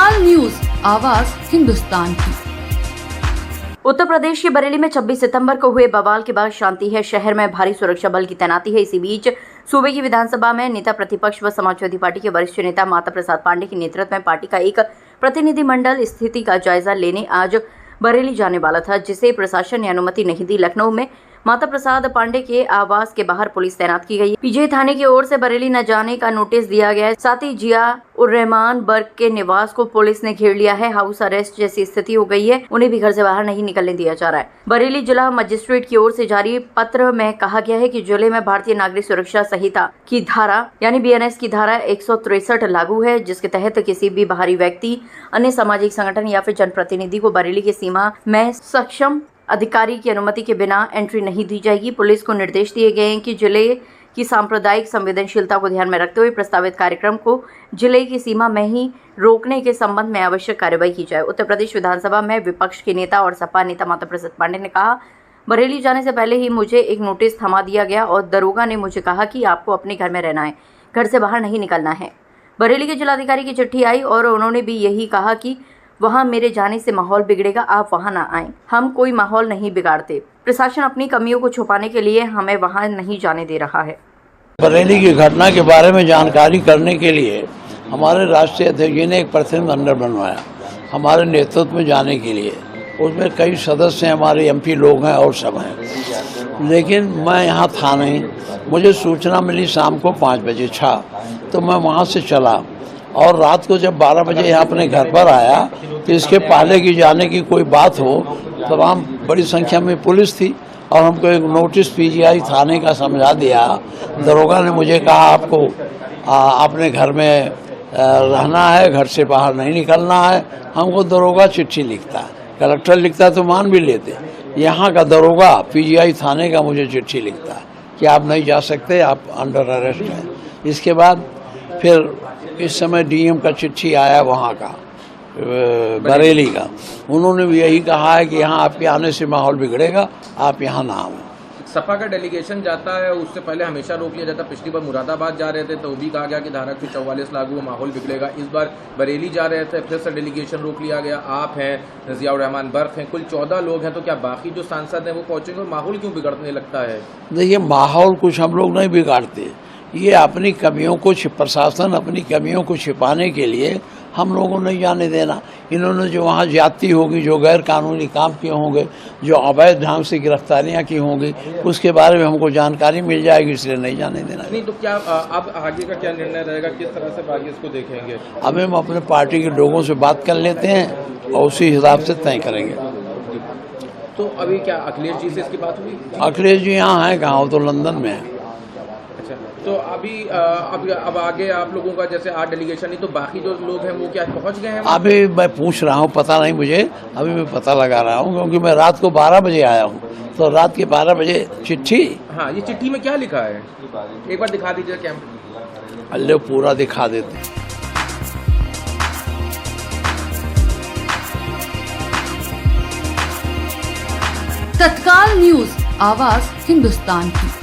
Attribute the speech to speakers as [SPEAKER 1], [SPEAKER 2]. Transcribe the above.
[SPEAKER 1] तत्काल न्यूज, आवाज हिंदुस्तान की। उत्तर प्रदेश के बरेली में 26 सितंबर को हुए बवाल के बाद शांति है। शहर में भारी सुरक्षा बल की तैनाती है। इसी बीच सूबे की विधानसभा में नेता प्रतिपक्ष व समाजवादी पार्टी के वरिष्ठ नेता माता प्रसाद पांडे के नेतृत्व में पार्टी का एक प्रतिनिधिमंडल स्थिति का जायजा लेने आज बरेली जाने वाला था, जिसे प्रशासन ने अनुमति नहीं दी। लखनऊ में माता प्रसाद पांडे के आवास के बाहर पुलिस तैनात की गई है। पीजे थाने की ओर से बरेली न जाने का नोटिस दिया गया है। साथ ही जिया उर रहमान बर्ग के निवास को पुलिस ने घेर लिया है। हाउस अरेस्ट जैसी स्थिति हो गई है। उन्हें भी घर से बाहर नहीं निकलने दिया जा रहा है। बरेली जिला मजिस्ट्रेट की ओर से जारी पत्र में कहा गया है कि जिले में भारतीय नागरिक सुरक्षा संहिता की धारा यानी BNS की धारा 163 लागू है, जिसके तहत किसी भी बाहरी व्यक्ति, अन्य सामाजिक संगठन या फिर जनप्रतिनिधि को बरेली की सीमा में सक्षम अधिकारी की अनुमति के बिना एंट्री नहीं दी जाएगी। पुलिस को निर्देश दिए गए हैं कि जिले की सांप्रदायिक संवेदनशीलता को ध्यान में रखते हुए प्रस्तावित कार्यक्रम को जिले की सीमा में ही रोकने के संबंध में आवश्यक कार्रवाई की जाए। उत्तर प्रदेश विधानसभा में विपक्ष के नेता और सपा नेता माता प्रसाद पांडे ने कहा, बरेली जाने से पहले ही मुझे एक नोटिस थमा दिया गया और दरोगा ने मुझे कहा कि आपको अपने घर में रहना है, घर से बाहर नहीं निकलना है। बरेली के जिलाधिकारी की चिट्ठी आई और उन्होंने भी यही कहा कि वहाँ मेरे जाने से माहौल बिगड़ेगा, आप वहाँ ना आएं। हम कोई माहौल नहीं बिगाड़ते। प्रशासन अपनी कमियों को छुपाने के लिए हमें वहाँ नहीं जाने दे रहा है।
[SPEAKER 2] बरेली की घटना के बारे में जानकारी करने के लिए हमारे राष्ट्रीय अध्यक्ष जी ने एक प्रतिनिधिमंडल बनवाया हमारे नेतृत्व में जाने के लिए। उसमें कई सदस्य हैं, हमारे MP लोग हैं और सब हैं, लेकिन मैं यहाँ था नहीं। मुझे सूचना मिली शाम को 5 बजे तो मैं वहाँ से चला और रात को जब 12 बजे यहाँ अपने घर पर आया तो इसके पहले की जाने की कोई बात हो, तमाम बड़ी संख्या में पुलिस थी और हमको एक नोटिस PGI थाने का समझा दिया। दरोगा ने मुझे कहा आपको अपने घर में रहना है, घर से बाहर नहीं निकलना है। हमको दरोगा चिट्ठी लिखता है, कलेक्टर लिखता तो मान भी लेते। यहाँ का दरोगा PGI थाने का मुझे चिट्ठी लिखता है कि आप नहीं जा सकते, आप अंडर अरेस्ट हैं। इसके बाद फिर इस समय DM का चिट्ठी आया वहाँ का बरेली का। उन्होंने भी यही कहा है कि यहाँ आपके आने से माहौल बिगड़ेगा, आप यहाँ ना आओ।
[SPEAKER 3] सपा का डेलीगेशन जाता है, उससे पहले हमेशा रोक लिया जाता। पिछली बार मुरादाबाद जा रहे थे तो भी कहा गया कि धारा 44 लागू, माहौल बिगड़ेगा। इस बार बरेली जा रहे थे, फिर से डेलीगेशन रोक लिया गया। आप हैं, जिया उर रहमान बर्ग हैं, कुल 14 लोग हैं, तो क्या बाकी जो सांसद हैं वो पहुंचेंगे और माहौल क्यों बिगड़ने लगता है?
[SPEAKER 2] देखिए, माहौल कुछ हम लोग नहीं बिगाड़ते। ये अपनी कमियों को प्रशासन अपनी कमियों को छिपाने के लिए हम लोगों को नहीं जाने देना। इन्होंने जो वहाँ ज्यादती होगी, जो गैर कानूनी काम किए होंगे, जो अवैध ढंग से गिरफ्तारियाँ की होंगी, उसके बारे में हमको जानकारी मिल जाएगी, इसलिए नहीं जाने देना।
[SPEAKER 3] नहीं तो क्या अब आगे का क्या निर्णय रहेगा, किस तरह से आगे इसको देखेंगे?
[SPEAKER 2] अब हम अपने पार्टी के लोगों से बात कर लेते हैं और उसी हिसाब से तय करेंगे।
[SPEAKER 3] तो अभी क्या अखिलेश जी से इसकी बात हुई?
[SPEAKER 2] अखिलेश जी यहाँ हैं कहाँ, तो लंदन में है।
[SPEAKER 3] तो अभी अब आगे आप लोगों का जैसे 8 डेलीगेशन, नहीं तो बाकी जो लोग हैं वो क्या पहुंच गए हैं?
[SPEAKER 2] अभी मैं पूछ रहा हूँ, पता नहीं मुझे, अभी मैं पता लगा रहा हूँ, क्योंकि मैं रात को 12 बजे आया हूँ। तो रात के 12 बजे चिट्ठी।
[SPEAKER 3] हाँ, ये चिट्ठी में क्या लिखा है एक बार दिखा दीजिए कैमरा।
[SPEAKER 2] अल्ले पूरा दिखा देते।
[SPEAKER 1] तत्काल न्यूज, आवाज हिंदुस्तान की।